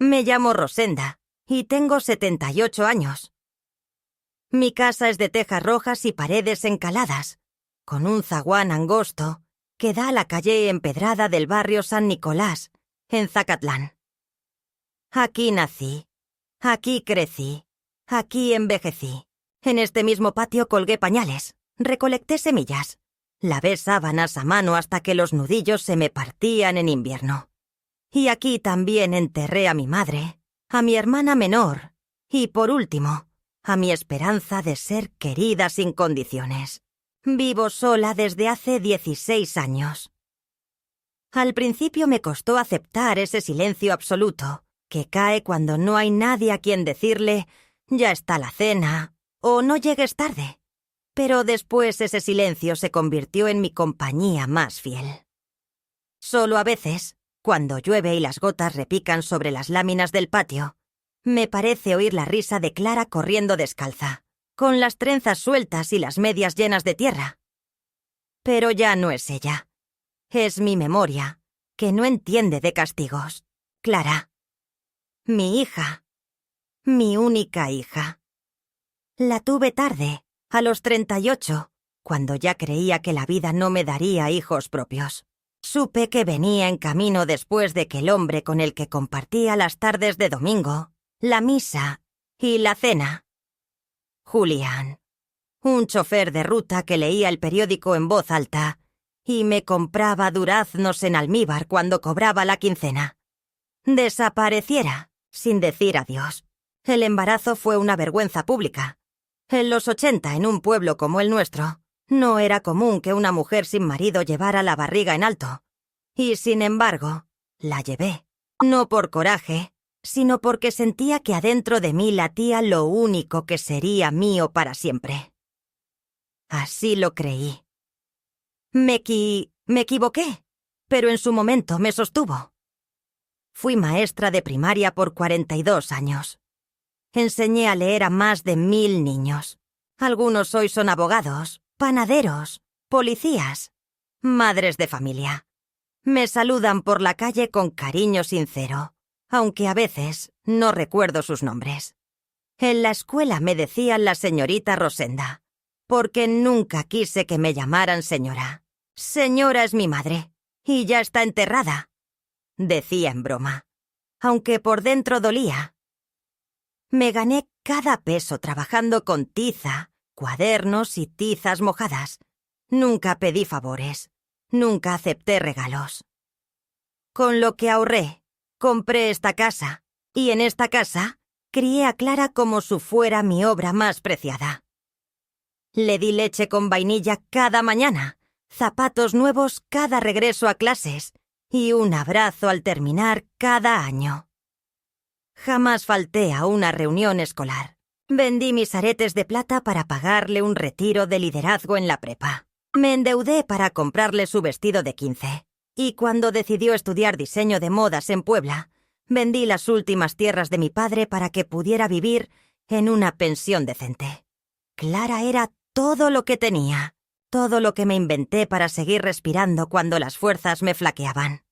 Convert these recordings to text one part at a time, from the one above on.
Me llamo Rosenda y tengo 78 años. Mi casa es de tejas rojas y paredes encaladas, con un zaguán angosto que da a la calle empedrada del barrio San Nicolás, en Zacatlán. Aquí nací, aquí crecí, aquí envejecí. En este mismo patio colgué pañales, recolecté semillas, lavé sábanas a mano hasta que los nudillos se me partían en invierno. Y aquí también enterré a mi madre, a mi hermana menor y, por último, a mi esperanza de ser querida sin condiciones. Vivo sola desde hace 16 años. Al principio me costó aceptar ese silencio absoluto, que cae cuando no hay nadie a quien decirle «ya está la cena» o «no llegues tarde». Pero después ese silencio se convirtió en mi compañía más fiel. Solo a veces, cuando llueve y las gotas repican sobre las láminas del patio, me parece oír la risa de Clara corriendo descalza, con las trenzas sueltas y las medias llenas de tierra. Pero ya no es ella. Es mi memoria, que no entiende de castigos. Clara. Mi hija. Mi única hija. La tuve tarde, a los 38, cuando ya creía que la vida no me daría hijos propios. Supe que venía en camino después de que el hombre con el que compartía las tardes de domingo, la misa y la cena. Julián, un chofer de ruta que leía el periódico en voz alta y me compraba duraznos en almíbar cuando cobraba la quincena. Desapareciera, sin decir adiós. El embarazo fue una vergüenza pública. En los 80, en un pueblo como el nuestro, no era común que una mujer sin marido llevara la barriga en alto. Y sin embargo, la llevé. No por coraje, sino porque sentía que adentro de mí latía lo único que sería mío para siempre. Así lo creí. Me equivoqué, pero en su momento me sostuvo. Fui maestra de primaria por 42 años. Enseñé a leer a más de 1000 niños. Algunos hoy son abogados, panaderos, policías, madres de familia. Me saludan por la calle con cariño sincero, aunque a veces no recuerdo sus nombres. En la escuela me decían la señorita Rosenda, porque nunca quise que me llamaran señora. Señora es mi madre, y ya está enterrada, decía en broma, aunque por dentro dolía. Me gané cada peso trabajando con tiza, cuadernos y tizas mojadas. Nunca pedí favores, nunca acepté regalos. Con lo que ahorré, compré esta casa, y en esta casa crié a Clara como si fuera mi obra más preciada. Le di leche con vainilla cada mañana, zapatos nuevos cada regreso a clases y un abrazo al terminar cada año. Jamás falté a una reunión escolar. Vendí mis aretes de plata para pagarle un retiro de liderazgo en la prepa. Me endeudé para comprarle su vestido de 15. Y cuando decidió estudiar diseño de modas en Puebla, vendí las últimas tierras de mi padre para que pudiera vivir en una pensión decente. Clara era todo lo que tenía, todo lo que me inventé para seguir respirando cuando las fuerzas me flaqueaban.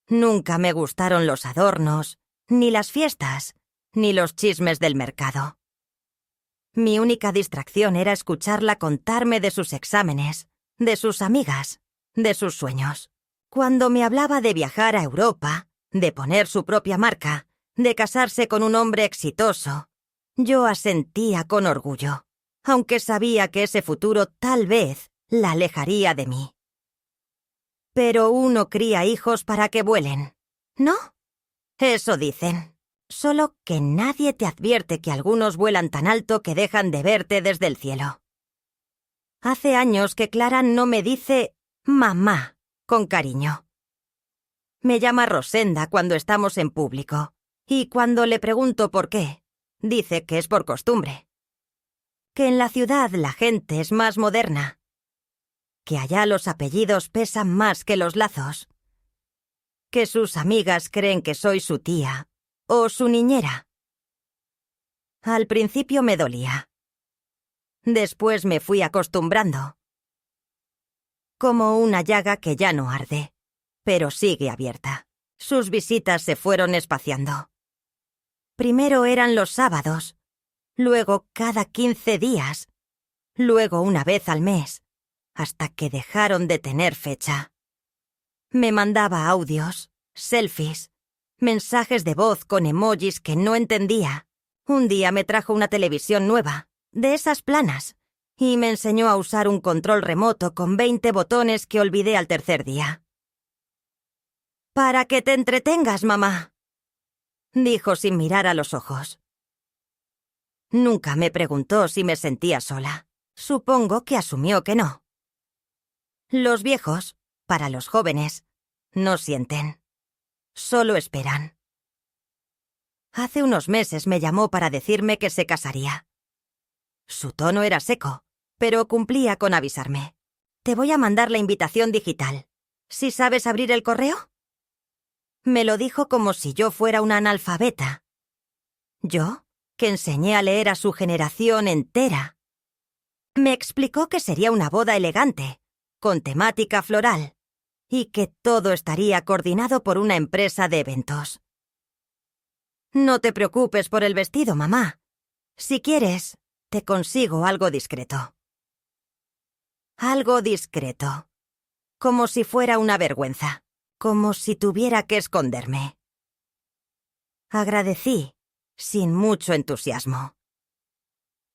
Nunca me gustaron los adornos, ni las fiestas, ni los chismes del mercado. Mi única distracción era escucharla contarme de sus exámenes, de sus amigas, de sus sueños. Cuando me hablaba de viajar a Europa, de poner su propia marca, de casarse con un hombre exitoso, yo asentía con orgullo, aunque sabía que ese futuro tal vez la alejaría de mí. Pero uno cría hijos para que vuelen, ¿no? Eso dicen. Solo que nadie te advierte que algunos vuelan tan alto que dejan de verte desde el cielo. Hace años que Clara no me dice mamá con cariño. Me llama Rosenda cuando estamos en público, y cuando le pregunto por qué, dice que es por costumbre. Que en la ciudad la gente es más moderna. Que allá los apellidos pesan más que los lazos. Que sus amigas creen que soy su tía o su niñera. Al principio me dolía. Después me fui acostumbrando. Como una llaga que ya no arde, pero sigue abierta. Sus visitas se fueron espaciando. Primero eran los sábados, luego cada 15 días, luego una vez al mes, hasta que dejaron de tener fecha. Me mandaba audios, selfies, mensajes de voz con emojis que no entendía. Un día me trajo una televisión nueva, de esas planas, y me enseñó a usar un control remoto con 20 botones que olvidé al tercer día. «Para que te entretengas, mamá», dijo sin mirar a los ojos. Nunca me preguntó si me sentía sola. Supongo que asumió que no. Los viejos, para los jóvenes, no sienten. Solo esperan. Hace unos meses me llamó para decirme que se casaría. Su tono era seco, pero cumplía con avisarme. «Te voy a mandar la invitación digital. ¿Sí sabes abrir el correo?». Me lo dijo como si yo fuera una analfabeta. Yo, que enseñé a leer a su generación entera. Me explicó que sería una boda elegante, con temática floral, y que todo estaría coordinado por una empresa de eventos. «No te preocupes por el vestido, mamá. Si quieres, te consigo algo discreto». Algo discreto. Como si fuera una vergüenza. Como si tuviera que esconderme. Agradecí, sin mucho entusiasmo.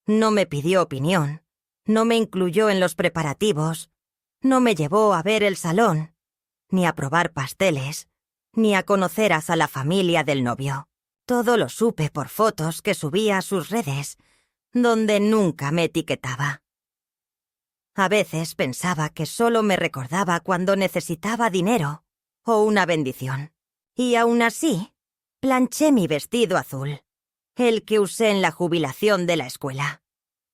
No me pidió opinión, no me incluyó en los preparativos, no me llevó a ver el salón, ni a probar pasteles, ni a conocer a la familia del novio. Todo lo supe por fotos que subía a sus redes, donde nunca me etiquetaba. A veces pensaba que solo me recordaba cuando necesitaba dinero o una bendición. Y aún así, planché mi vestido azul, el que usé en la jubilación de la escuela.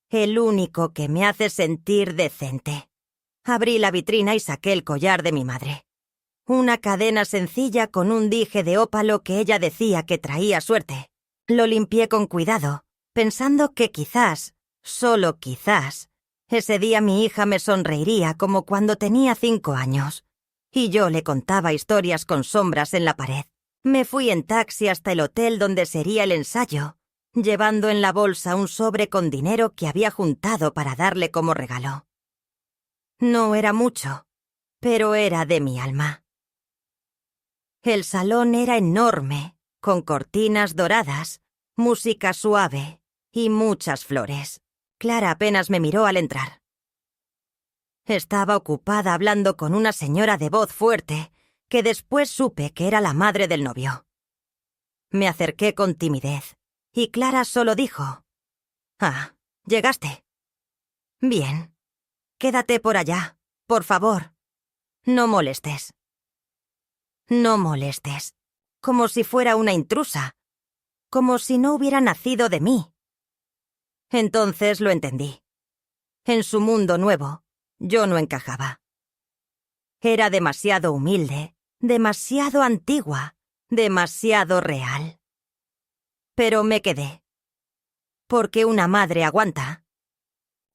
El único que me hace sentir decente. Abrí la vitrina y saqué el collar de mi madre. Una cadena sencilla con un dije de ópalo que ella decía que traía suerte. Lo limpié con cuidado, pensando que quizás, solo quizás, ese día mi hija me sonreiría como cuando tenía 5 años. Y yo le contaba historias con sombras en la pared. Me fui en taxi hasta el hotel donde sería el ensayo, llevando en la bolsa un sobre con dinero que había juntado para darle como regalo. No era mucho, pero era de mi alma. El salón era enorme, con cortinas doradas, música suave y muchas flores. Clara apenas me miró al entrar. Estaba ocupada hablando con una señora de voz fuerte, que después supe que era la madre del novio. Me acerqué con timidez, y Clara solo dijo: «Ah, ¿llegaste? Bien. Quédate por allá, por favor. No molestes». No molestes. Como si fuera una intrusa. Como si no hubiera nacido de mí. Entonces lo entendí. En su mundo nuevo, yo no encajaba. Era demasiado humilde, demasiado antigua, demasiado real. Pero me quedé. Porque una madre aguanta.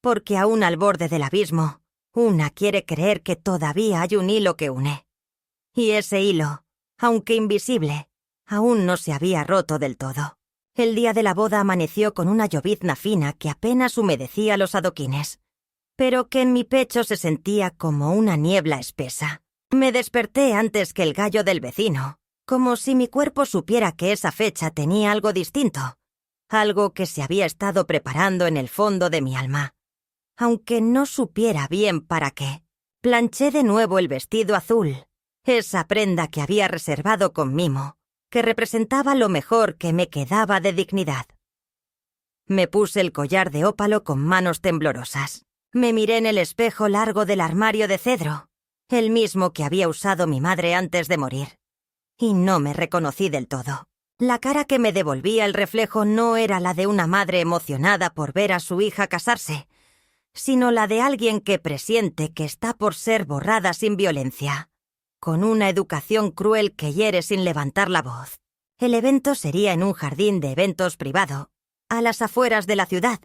Porque aún al borde del abismo, una quiere creer que todavía hay un hilo que une. Y ese hilo, aunque invisible, aún no se había roto del todo. El día de la boda amaneció con una llovizna fina que apenas humedecía los adoquines, pero que en mi pecho se sentía como una niebla espesa. Me desperté antes que el gallo del vecino, como si mi cuerpo supiera que esa fecha tenía algo distinto, algo que se había estado preparando en el fondo de mi alma, aunque no supiera bien para qué. Planché de nuevo el vestido azul, esa prenda que había reservado con mimo, que representaba lo mejor que me quedaba de dignidad. Me puse el collar de ópalo con manos temblorosas. Me miré en el espejo largo del armario de cedro, el mismo que había usado mi madre antes de morir. Y no me reconocí del todo. La cara que me devolvía el reflejo no era la de una madre emocionada por ver a su hija casarse, sino la de alguien que presiente que está por ser borrada sin violencia, con una educación cruel que hiere sin levantar la voz. El evento sería en un jardín de eventos privado, a las afueras de la ciudad.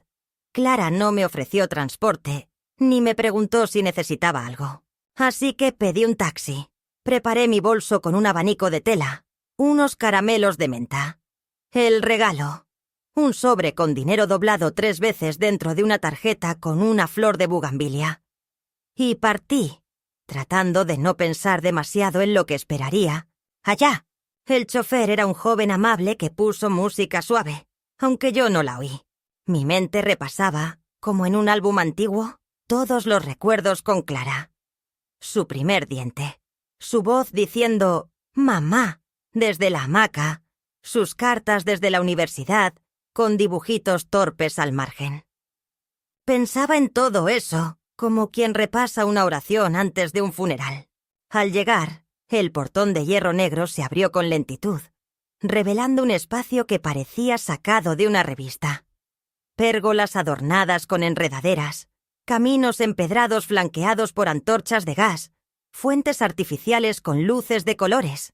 Clara no me ofreció transporte, ni me preguntó si necesitaba algo. Así que pedí un taxi. Preparé mi bolso con un abanico de tela, unos caramelos de menta. El regalo. Un sobre con dinero doblado 3 veces dentro de una tarjeta con una flor de bugambilia. Y partí, tratando de no pensar demasiado en lo que esperaría. Allá. El chofer era un joven amable que puso música suave, aunque yo no la oí. Mi mente repasaba, como en un álbum antiguo, todos los recuerdos con Clara. Su primer diente, su voz diciendo «mamá» desde la hamaca, sus cartas desde la universidad, con dibujitos torpes al margen. Pensaba en todo eso, como quien repasa una oración antes de un funeral. Al llegar, el portón de hierro negro se abrió con lentitud, revelando un espacio que parecía sacado de una revista. Pérgolas adornadas con enredaderas, caminos empedrados flanqueados por antorchas de gas, fuentes artificiales con luces de colores.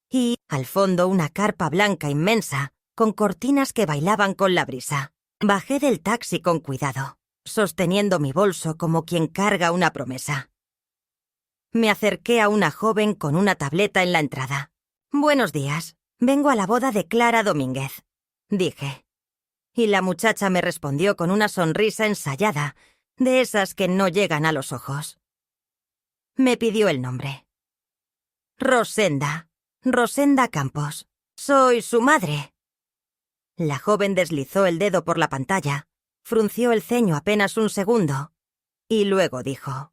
Y, al fondo, una carpa blanca inmensa, con cortinas que bailaban con la brisa. Bajé del taxi con cuidado, sosteniendo mi bolso como quien carga una promesa. Me acerqué a una joven con una tableta en la entrada. «Buenos días, vengo a la boda de Clara Domínguez», dije. Y la muchacha me respondió con una sonrisa ensayada, de esas que no llegan a los ojos. Me pidió el nombre. «Rosenda Campos. Soy su madre». La joven deslizó el dedo por la pantalla, frunció el ceño apenas un segundo, y luego dijo: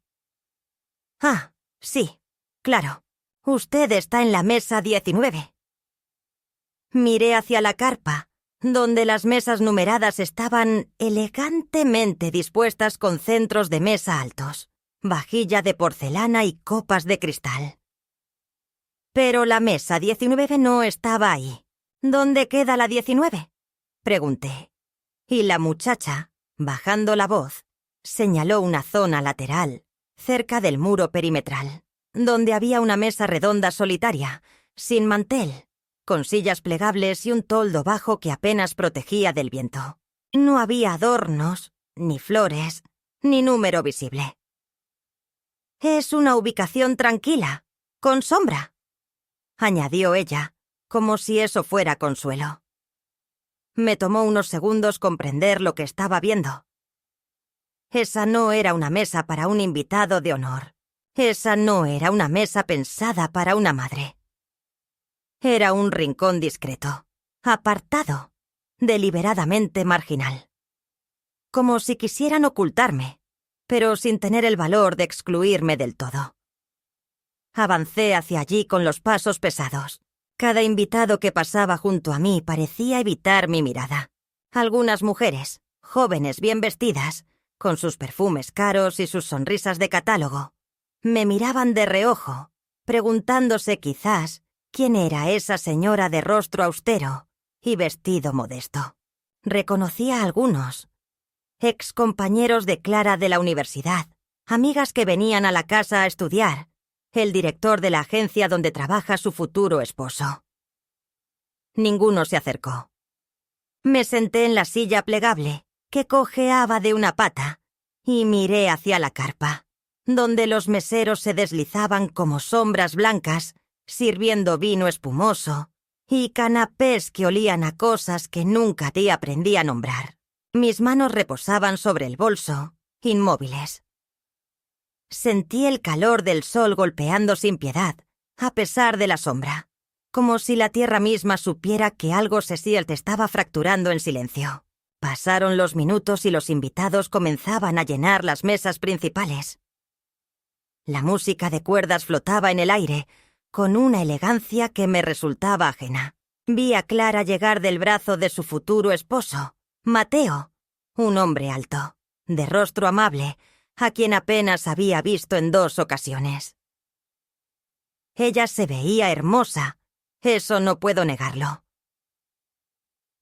«Ah, sí, claro. Usted está en la mesa 19». Miré hacia la carpa, donde las mesas numeradas estaban elegantemente dispuestas con centros de mesa altos, vajilla de porcelana y copas de cristal. Pero la mesa 19 no estaba ahí. «¿Dónde queda la 19?», pregunté. Y la muchacha, bajando la voz, señaló una zona lateral, cerca del muro perimetral, donde había una mesa redonda solitaria, sin mantel, con sillas plegables y un toldo bajo que apenas protegía del viento. No había adornos, ni flores, ni número visible. «Es una ubicación tranquila, con sombra», añadió ella, como si eso fuera consuelo. Me tomó unos segundos comprender lo que estaba viendo. Esa no era una mesa para un invitado de honor. Esa no era una mesa pensada para una madre. Era un rincón discreto, apartado, deliberadamente marginal. Como si quisieran ocultarme, pero sin tener el valor de excluirme del todo. Avancé hacia allí con los pasos pesados. Cada invitado que pasaba junto a mí parecía evitar mi mirada. Algunas mujeres, jóvenes bien vestidas, con sus perfumes caros y sus sonrisas de catálogo, me miraban de reojo, preguntándose quizás quién era esa señora de rostro austero y vestido modesto. Reconocí a algunos, excompañeros de Clara de la universidad, amigas que venían a la casa a estudiar, el director de la agencia donde trabaja su futuro esposo. Ninguno se acercó. Me senté en la silla plegable, que cojeaba de una pata, y miré hacia la carpa, donde los meseros se deslizaban como sombras blancas, sirviendo vino espumoso, y canapés que olían a cosas que nunca te aprendí a nombrar. Mis manos reposaban sobre el bolso, inmóviles. Sentí el calor del sol golpeando sin piedad, a pesar de la sombra, como si la tierra misma supiera que algo se estaba fracturando en silencio. Pasaron los minutos y los invitados comenzaban a llenar las mesas principales. La música de cuerdas flotaba en el aire, con una elegancia que me resultaba ajena. Vi a Clara llegar del brazo de su futuro esposo, Mateo, un hombre alto, de rostro amable, a quien apenas había visto en 2 ocasiones. Ella se veía hermosa, eso no puedo negarlo.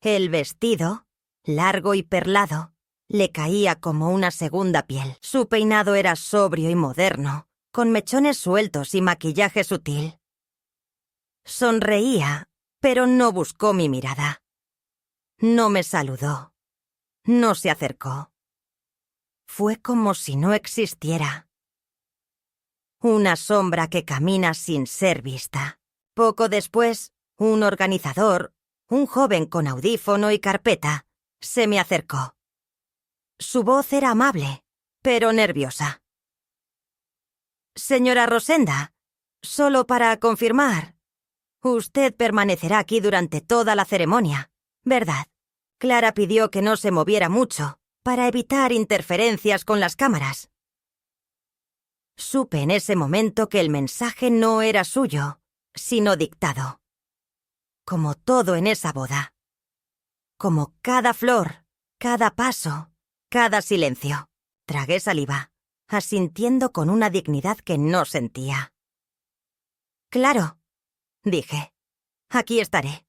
El vestido, largo y perlado, le caía como una segunda piel. Su peinado era sobrio y moderno, con mechones sueltos y maquillaje sutil. Sonreía, pero no buscó mi mirada. No me saludó. No se acercó. Fue como si no existiera. Una sombra que camina sin ser vista. Poco después, un organizador, un joven con audífono y carpeta, se me acercó. Su voz era amable, pero nerviosa. Señora Rosenda, solo para confirmar, usted permanecerá aquí durante toda la ceremonia, ¿verdad? Clara pidió que no se moviera mucho, para evitar interferencias con las cámaras. Supe en ese momento que el mensaje no era suyo, sino dictado. Como todo en esa boda. Como cada flor, cada paso, cada silencio. Tragué saliva, asintiendo con una dignidad que no sentía. «Claro», dije, «aquí estaré».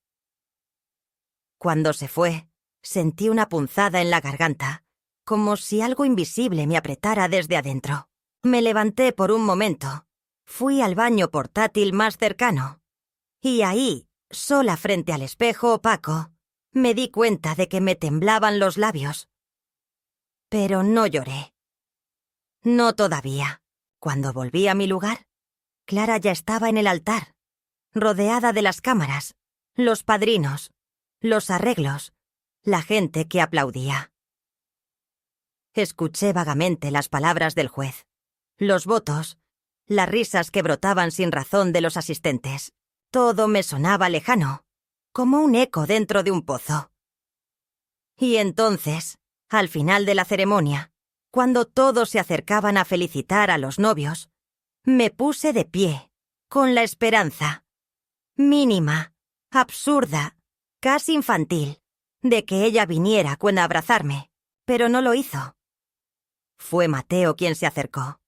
Cuando se fue, sentí una punzada en la garganta, como si algo invisible me apretara desde adentro. Me levanté por un momento, fui al baño portátil más cercano, y ahí, sola frente al espejo opaco, me di cuenta de que me temblaban los labios. Pero no lloré. No todavía. Cuando volví a mi lugar, Clara ya estaba en el altar, rodeada de las cámaras, los padrinos, los arreglos, la gente que aplaudía. Escuché vagamente las palabras del juez, los votos, las risas que brotaban sin razón de los asistentes. Todo me sonaba lejano, como un eco dentro de un pozo. Y entonces, al final de la ceremonia, cuando todos se acercaban a felicitar a los novios, me puse de pie, con la esperanza, mínima, absurda, casi infantil, de que ella viniera a abrazarme, pero no lo hizo. Fue Mateo quien se acercó.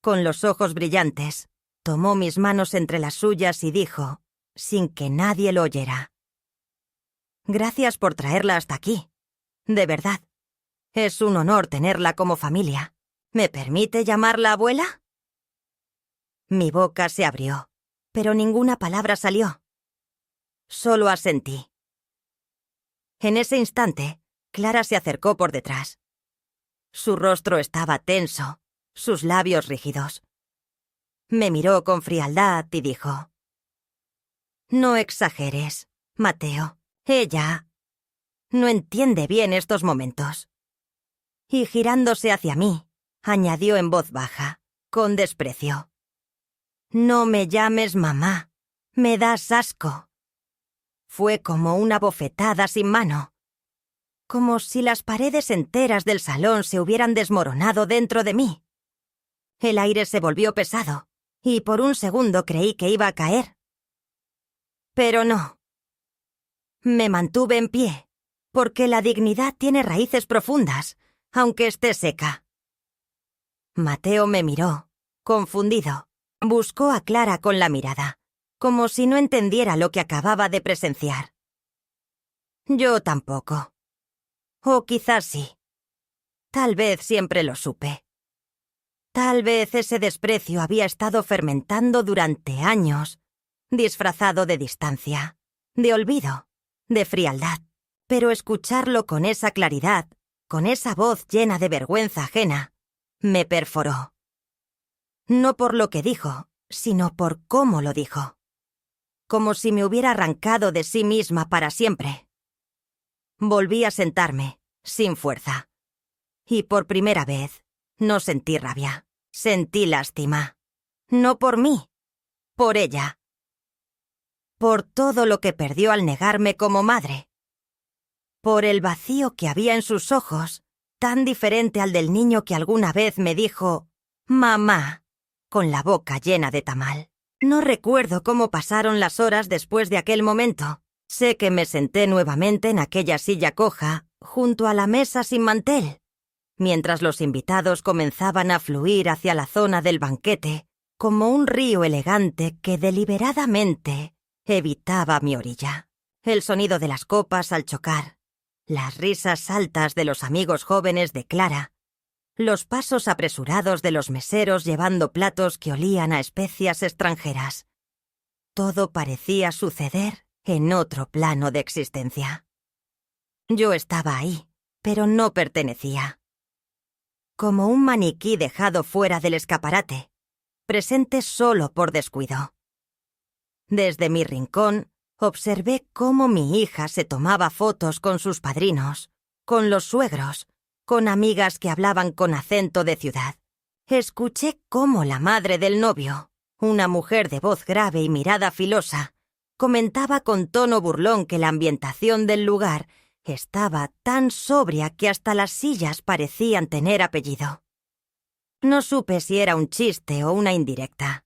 Con los ojos brillantes, tomó mis manos entre las suyas y dijo, sin que nadie lo oyera: «Gracias por traerla hasta aquí. De verdad. Es un honor tenerla como familia. ¿Me permite llamarla abuela?» Mi boca se abrió, pero ninguna palabra salió. Solo asentí. En ese instante, Clara se acercó por detrás. Su rostro estaba tenso, sus labios rígidos. Me miró con frialdad y dijo: «No exageres, Mateo. Ella no entiende bien estos momentos». Y girándose hacia mí, añadió en voz baja, con desprecio: «No me llames mamá. Me das asco». Fue como una bofetada sin mano. Como si las paredes enteras del salón se hubieran desmoronado dentro de mí. El aire se volvió pesado, y por un segundo creí que iba a caer. Pero no. Me mantuve en pie, porque la dignidad tiene raíces profundas, aunque esté seca. Mateo me miró, confundido. Buscó a Clara con la mirada, como si no entendiera lo que acababa de presenciar. Yo tampoco. O quizás sí. Tal vez siempre lo supe. Tal vez ese desprecio había estado fermentando durante años, disfrazado de distancia, de olvido, de frialdad. Pero escucharlo con esa claridad, con esa voz llena de vergüenza ajena, me perforó. No por lo que dijo, sino por cómo lo dijo. Como si me hubiera arrancado de sí misma para siempre. Volví a sentarme, sin fuerza. Y por primera vez, no sentí rabia. Sentí lástima. No por mí, por ella. Por todo lo que perdió al negarme como madre. Por el vacío que había en sus ojos, tan diferente al del niño que alguna vez me dijo «mamá», con la boca llena de tamal. No recuerdo cómo pasaron las horas después de aquel momento. Sé que me senté nuevamente en aquella silla coja, junto a la mesa sin mantel, mientras los invitados comenzaban a fluir hacia la zona del banquete, como un río elegante que deliberadamente evitaba mi orilla. El sonido de las copas al chocar, las risas altas de los amigos jóvenes de Clara, los pasos apresurados de los meseros llevando platos que olían a especias extranjeras. Todo parecía suceder en otro plano de existencia. Yo estaba ahí, pero no pertenecía. Como un maniquí dejado fuera del escaparate, presente solo por descuido. Desde mi rincón, Observé cómo mi hija se tomaba fotos con sus padrinos, con los suegros, con amigas que hablaban con acento de ciudad. Escuché cómo la madre del novio, una mujer de voz grave y mirada filosa, comentaba con tono burlón que la ambientación del lugar estaba tan sobria que hasta las sillas parecían tener apellido. No supe si era un chiste o una indirecta,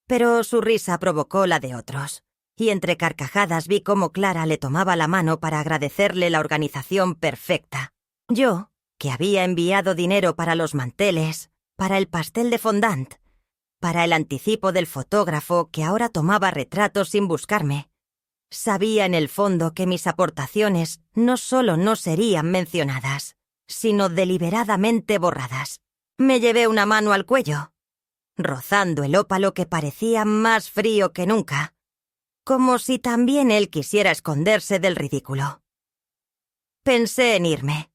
pero su risa provocó la de otros, y entre carcajadas vi cómo Clara le tomaba la mano para agradecerle la organización perfecta. Yo, que había enviado dinero para los manteles, para el pastel de fondant, para el anticipo del fotógrafo que ahora tomaba retratos sin buscarme, sabía en el fondo que mis aportaciones no solo no serían mencionadas, sino deliberadamente borradas. Me llevé una mano al cuello, rozando el ópalo que parecía más frío que nunca, como si también él quisiera esconderse del ridículo. Pensé en irme.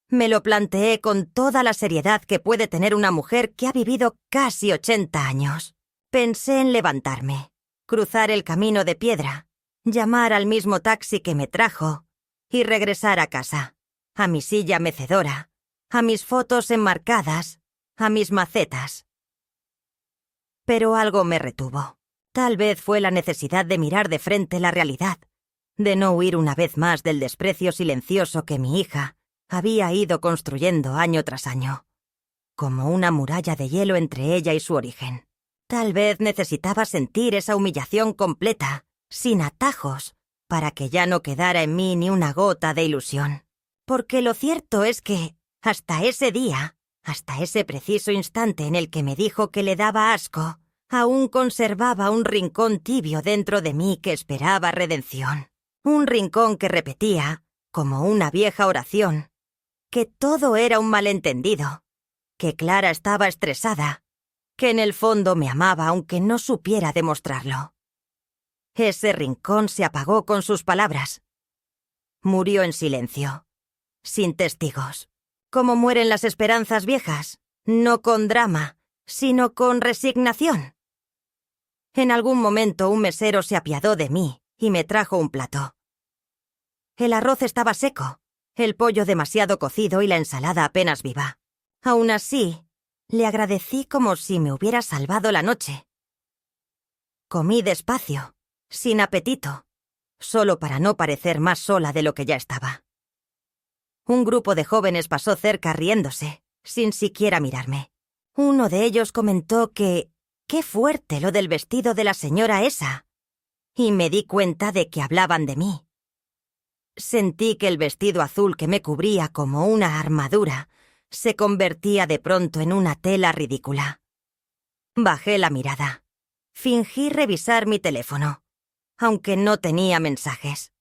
Me lo planteé con toda la seriedad que puede tener una mujer que ha vivido casi 80 años. Pensé en levantarme, cruzar el camino de piedra, llamar al mismo taxi que me trajo y regresar a casa, a mi silla mecedora, a mis fotos enmarcadas, a mis macetas. Pero algo me retuvo. Tal vez fue la necesidad de mirar de frente la realidad, de no huir una vez más del desprecio silencioso que mi hija había ido construyendo año tras año, como una muralla de hielo entre ella y su origen. Tal vez necesitaba sentir esa humillación completa, sin atajos, para que ya no quedara en mí ni una gota de ilusión. Porque lo cierto es que, hasta ese día, hasta ese preciso instante en el que me dijo que le daba asco, aún conservaba un rincón tibio dentro de mí que esperaba redención. Un rincón que repetía, como una vieja oración, que todo era un malentendido, que Clara estaba estresada, que en el fondo me amaba aunque no supiera demostrarlo. Ese rincón se apagó con sus palabras. Murió en silencio, sin testigos, como mueren las esperanzas viejas, no con drama, sino con resignación. En algún momento un mesero se apiadó de mí y me trajo un plato. El arroz estaba seco, el pollo demasiado cocido y la ensalada apenas viva. Aún así, le agradecí como si me hubiera salvado la noche. Comí despacio, sin apetito, solo para no parecer más sola de lo que ya estaba. Un grupo de jóvenes pasó cerca riéndose, sin siquiera mirarme. Uno de ellos comentó que «¡Qué fuerte lo del vestido de la señora esa!» y me di cuenta de que hablaban de mí. Sentí que el vestido azul que me cubría como una armadura se convertía de pronto en una tela ridícula. Bajé la mirada. Fingí revisar mi teléfono, aunque no tenía mensajes.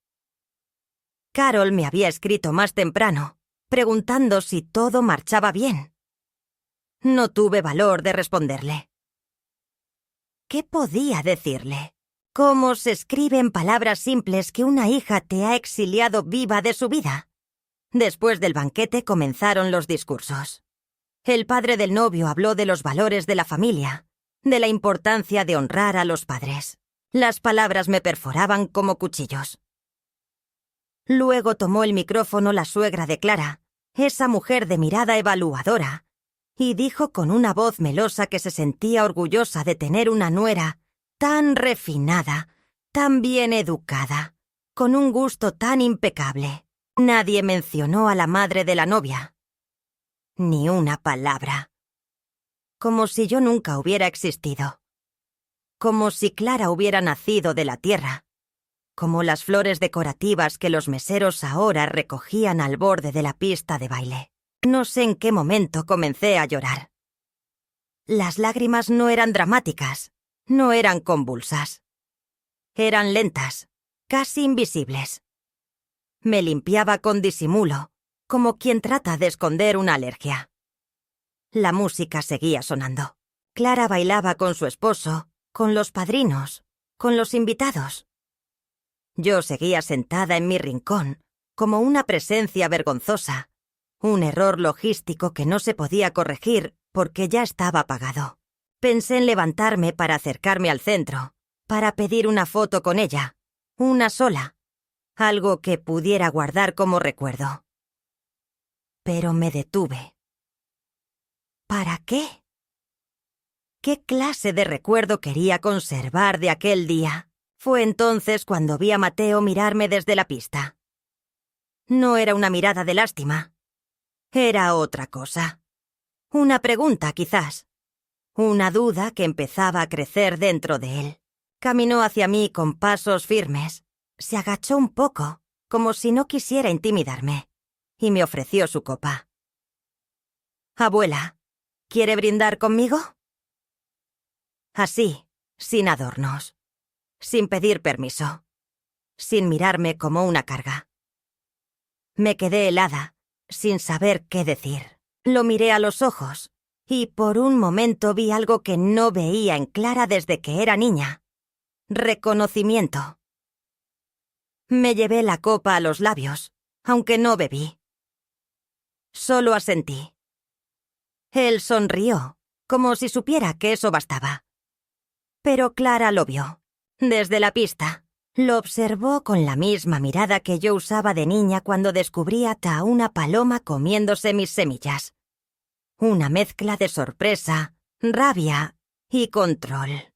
Carol me había escrito más temprano, preguntando si todo marchaba bien. No tuve valor de responderle. ¿Qué podía decirle? ¿Cómo se escribe en palabras simples que una hija te ha exiliado viva de su vida? Después del banquete comenzaron los discursos. El padre del novio habló de los valores de la familia, de la importancia de honrar a los padres. Las palabras me perforaban como cuchillos. Luego tomó el micrófono la suegra de Clara, esa mujer de mirada evaluadora, y dijo con una voz melosa que se sentía orgullosa de tener una nuera tan refinada, tan bien educada, con un gusto tan impecable. Nadie mencionó a la madre de la novia. Ni una palabra. Como si yo nunca hubiera existido. Como si Clara hubiera nacido de la tierra. Como las flores decorativas que los meseros ahora recogían al borde de la pista de baile. No sé en qué momento comencé a llorar. Las lágrimas no eran dramáticas, no eran convulsas. Eran lentas, casi invisibles. Me limpiaba con disimulo, como quien trata de esconder una alergia. La música seguía sonando. Clara bailaba con su esposo, con los padrinos, con los invitados. Yo seguía sentada en mi rincón, como una presencia vergonzosa, un error logístico que no se podía corregir porque ya estaba apagado. Pensé en levantarme para acercarme al centro, para pedir una foto con ella, Una sola. Algo que pudiera guardar como recuerdo. Pero me detuve. ¿Para qué? ¿Qué clase de recuerdo quería conservar de aquel día? Fue entonces cuando vi a Mateo mirarme desde la pista. No era una mirada de lástima. Era otra cosa. Una pregunta, quizás. Una duda que empezaba a crecer dentro de él. Caminó hacia mí con pasos firmes. Se agachó un poco, como si no quisiera intimidarme, y me ofreció su copa. «Abuela, ¿quiere brindar conmigo?» Así, sin adornos, sin pedir permiso, sin mirarme como una carga. Me quedé helada, sin saber qué decir. Lo miré a los ojos, y por un momento vi algo que no veía en Clara desde que era niña. Reconocimiento. Me llevé la copa a los labios, aunque no bebí. Solo asentí. Él sonrió, como si supiera que eso bastaba. Pero Clara lo vio, desde la pista. Lo observó con la misma mirada que yo usaba de niña cuando descubría a una paloma comiéndose mis semillas. Una mezcla de sorpresa, rabia y control.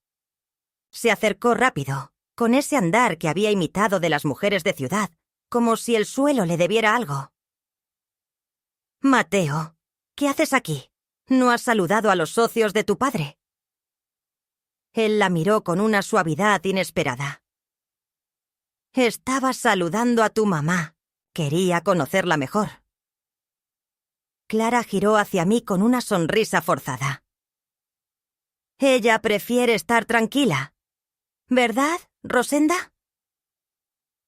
Se acercó rápido, con ese andar que había imitado de las mujeres de ciudad, como si el suelo le debiera algo. «Mateo, ¿qué haces aquí? ¿No has saludado a los socios de tu padre?» Él la miró con una suavidad inesperada. «Estaba saludando a tu mamá. Quería conocerla mejor». Clara giró hacia mí con una sonrisa forzada. «Ella prefiere estar tranquila. ¿Verdad, Rosenda?»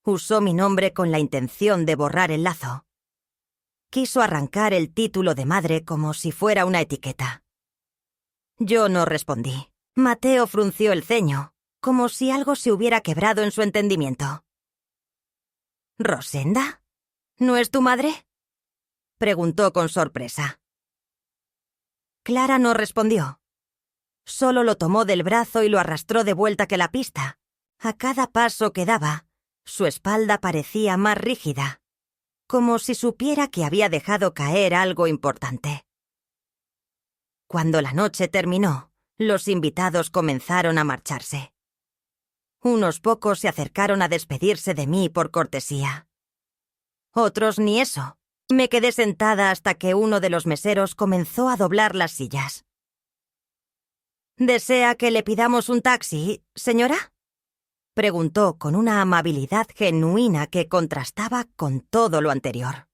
Usó mi nombre con la intención de borrar el lazo. Quiso arrancar el título de madre como si fuera una etiqueta. Yo no respondí. Mateo frunció el ceño, como si algo se hubiera quebrado en su entendimiento. «¿Rosenda? ¿No es tu madre?», preguntó con sorpresa. Clara no respondió. Solo lo tomó del brazo y lo arrastró de vuelta que la pista. A cada paso que daba, su espalda parecía más rígida, como si supiera que había dejado caer algo importante. Cuando la noche terminó, los invitados comenzaron a marcharse. Unos pocos se acercaron a despedirse de mí por cortesía. Otros ni eso. Me quedé sentada hasta que uno de los meseros comenzó a doblar las sillas. «¿Desea que le pidamos un taxi, señora?», preguntó con una amabilidad genuina que contrastaba con todo lo anterior.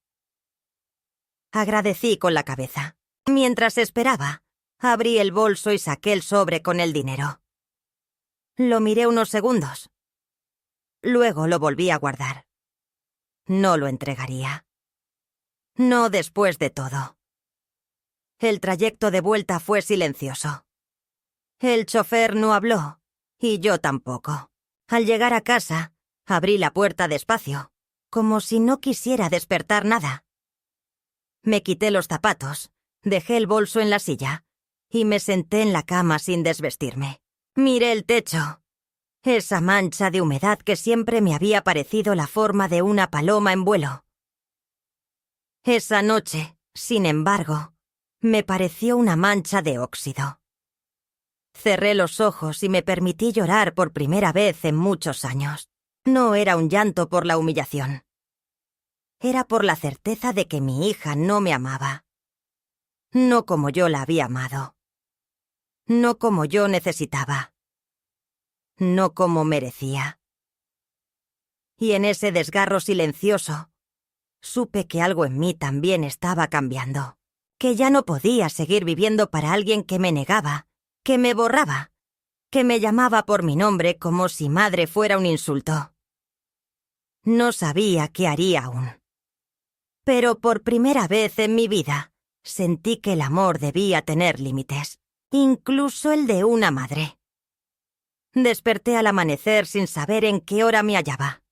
Agradecí con la cabeza. Mientras esperaba, abrí el bolso y saqué el sobre con el dinero. Lo miré unos segundos. Luego lo volví a guardar. No lo entregaría. No después de todo. El trayecto de vuelta fue silencioso. El chofer no habló, y yo tampoco. Al llegar a casa, abrí la puerta despacio, como si no quisiera despertar nada. Me quité los zapatos, dejé el bolso en la silla, y me senté en la cama sin desvestirme. Miré el techo. Esa mancha de humedad que siempre me había parecido la forma de una paloma en vuelo. Esa noche, sin embargo, me pareció una mancha de óxido. Cerré los ojos y me permití llorar por primera vez en muchos años. No era un llanto por la humillación. Era por la certeza de que mi hija no me amaba. No como yo la había amado. No como yo necesitaba. No como merecía. Y en ese desgarro silencioso, supe que algo en mí también estaba cambiando. Que ya no podía seguir viviendo para alguien que me negaba, que me borraba, que me llamaba por mi nombre como si madre fuera un insulto. No sabía qué haría aún. Pero por primera vez en mi vida, sentí que el amor debía tener límites, incluso el de una madre. Desperté al amanecer sin saber en qué hora me hallaba.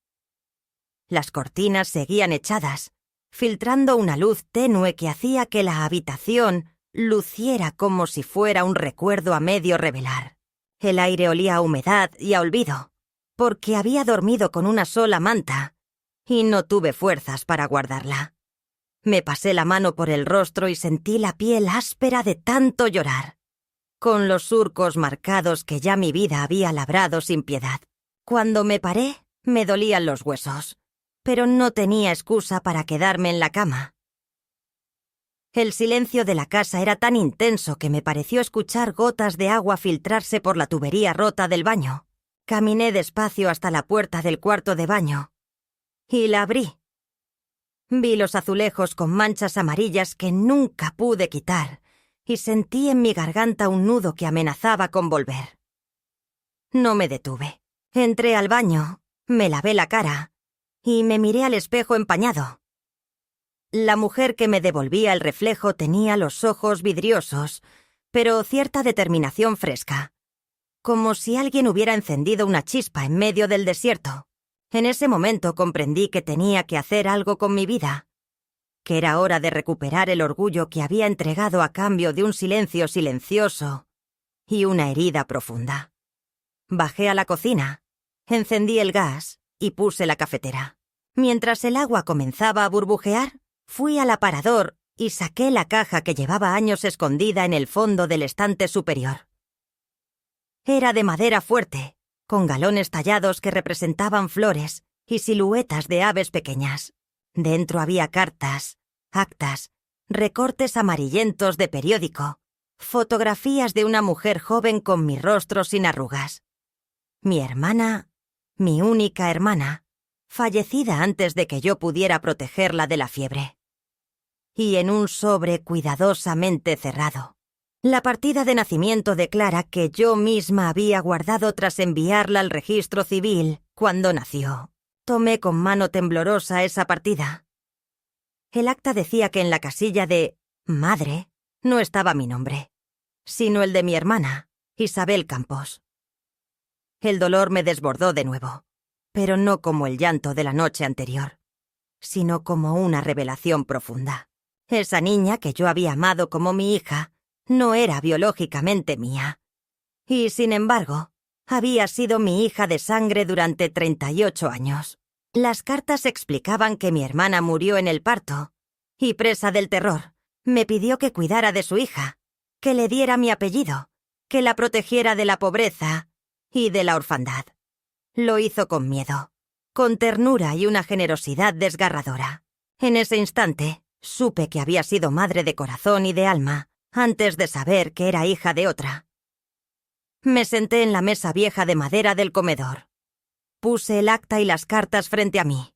Las cortinas seguían echadas, filtrando una luz tenue que hacía que la habitación luciera como si fuera un recuerdo a medio revelar. El aire olía a humedad y a olvido. porque había dormido con una sola manta y no tuve fuerzas para guardarla. Me pasé la mano por el rostro y sentí la piel áspera de tanto llorar, con los surcos marcados que ya mi vida había labrado sin piedad. Cuando me paré, me dolían los huesos, pero no tenía excusa para quedarme en la cama. El silencio de la casa era tan intenso que me pareció escuchar gotas de agua filtrarse por la tubería rota del baño. Caminé despacio hasta la puerta del cuarto de baño y la abrí. Vi los azulejos con manchas amarillas que nunca pude quitar y sentí en mi garganta un nudo que amenazaba con volver. No me detuve. Entré al baño, me lavé la cara y me miré al espejo empañado. La mujer que me devolvía el reflejo tenía los ojos vidriosos, pero cierta determinación fresca, como si alguien hubiera encendido una chispa en medio del desierto. En ese momento comprendí que tenía que hacer algo con mi vida, que era hora de recuperar el orgullo que había entregado a cambio de un silencio silencioso y una herida profunda. Bajé a la cocina, encendí el gas y puse la cafetera. Mientras el agua comenzaba a burbujear, fui al aparador y saqué la caja que llevaba años escondida en el fondo del estante superior. Era de madera fuerte, con galones tallados que representaban flores y siluetas de aves pequeñas. Dentro había cartas, actas, recortes amarillentos de periódico, fotografías de una mujer joven con mi rostro sin arrugas. Mi hermana, mi única hermana, fallecida antes de que yo pudiera protegerla de la fiebre. Y en un sobre cuidadosamente cerrado, la partida de nacimiento de Clara que yo misma había guardado tras enviarla al registro civil cuando nació. Tomé con mano temblorosa esa partida. El acta decía que en la casilla de «Madre» no estaba mi nombre, sino el de mi hermana, Isabel Campos. El dolor me desbordó de nuevo, pero no como el llanto de la noche anterior, sino como una revelación profunda. Esa niña que yo había amado como mi hija no era biológicamente mía. Y, sin embargo, había sido mi hija de sangre durante 38 años. Las cartas explicaban que mi hermana murió en el parto, y presa del terror, me pidió que cuidara de su hija, que le diera mi apellido, que la protegiera de la pobreza y de la orfandad. Lo hizo con miedo, con ternura y una generosidad desgarradora. En ese instante, supe que había sido madre de corazón y de alma, antes de saber que era hija de otra. Me senté en la mesa vieja de madera del comedor. Puse el acta y las cartas frente a mí.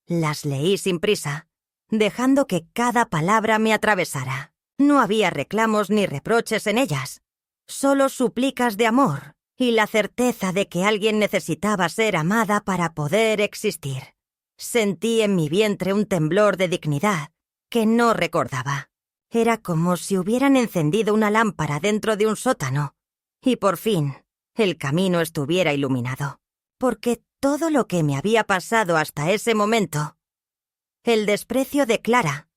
Las leí sin prisa, dejando que cada palabra me atravesara. No había reclamos ni reproches en ellas, solo súplicas de amor y la certeza de que alguien necesitaba ser amada para poder existir. Sentí en mi vientre un temblor de dignidad que no recordaba. Era como si hubieran encendido una lámpara dentro de un sótano y por fin el camino estuviera iluminado. Porque todo lo que me había pasado hasta ese momento, el desprecio de Clara,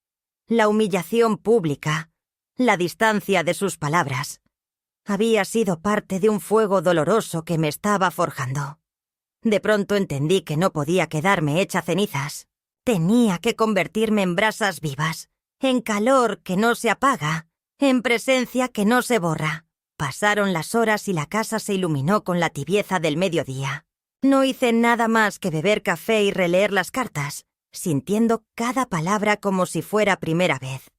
la humillación pública, la distancia de sus palabras, había sido parte de un fuego doloroso que me estaba forjando. De pronto entendí que no podía quedarme hecha cenizas. Tenía que convertirme en brasas vivas, en calor que no se apaga, en presencia que no se borra. Pasaron las horas y la casa se iluminó con la tibieza del mediodía. No hice nada más que beber café y releer las cartas, sintiendo cada palabra como si fuera primera vez.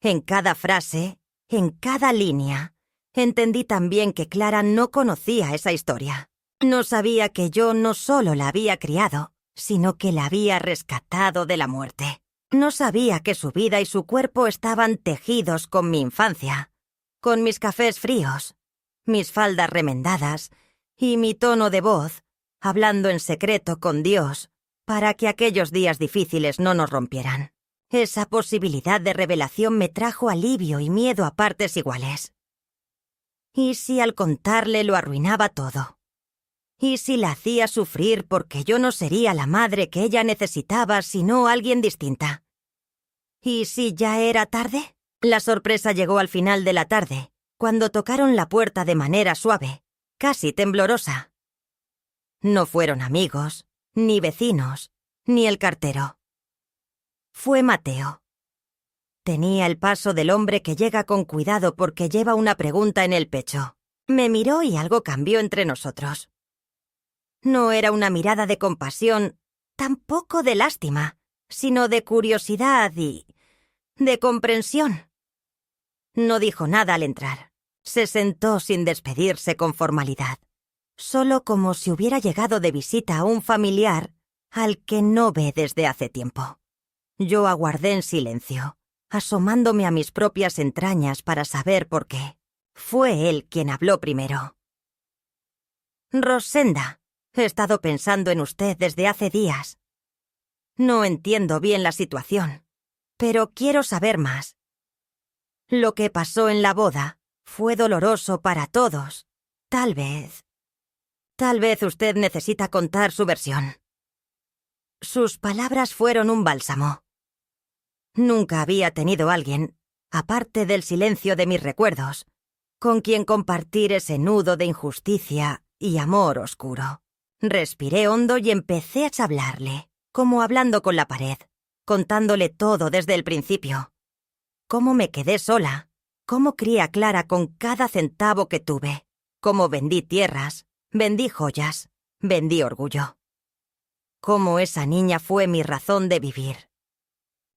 En cada frase, en cada línea, entendí también que Clara no conocía esa historia. No sabía que yo no solo la había criado, sino que la había rescatado de la muerte. No sabía que su vida y su cuerpo estaban tejidos con mi infancia, con mis cafés fríos, mis faldas remendadas y mi tono de voz, hablando en secreto con Dios, para que aquellos días difíciles no nos rompieran. Esa posibilidad de revelación me trajo alivio y miedo a partes iguales. ¿Y si al contarle lo arruinaba todo? ¿Y si la hacía sufrir porque yo no sería la madre que ella necesitaba, sino alguien distinta? ¿Y si ya era tarde? La sorpresa llegó al final de la tarde, cuando tocaron la puerta de manera suave, casi temblorosa. No fueron amigos, ni vecinos, ni el cartero. Fue Mateo. Tenía el paso del hombre que llega con cuidado porque lleva una pregunta en el pecho. Me miró y algo cambió entre nosotros. No era una mirada de compasión, tampoco de lástima, sino de curiosidad y de comprensión. No dijo nada al entrar. Se sentó sin despedirse con formalidad, solo como si hubiera llegado de visita a un familiar al que no ve desde hace tiempo. Yo aguardé en silencio, asomándome a mis propias entrañas para saber por qué. Fue él quien habló primero. Rosenda, he estado pensando en usted desde hace días. No entiendo bien la situación, pero quiero saber más. Lo que pasó en la boda fue doloroso para todos. Tal vez usted necesita contar su versión. Sus palabras fueron un bálsamo. Nunca había tenido alguien, aparte del silencio de mis recuerdos, con quien compartir ese nudo de injusticia y amor oscuro. Respiré hondo y empecé a hablarle, como hablando con la pared, contándole todo desde el principio. Cómo me quedé sola, cómo crié a Clara con cada centavo que tuve, cómo vendí tierras, vendí joyas, vendí orgullo. Cómo esa niña fue mi razón de vivir.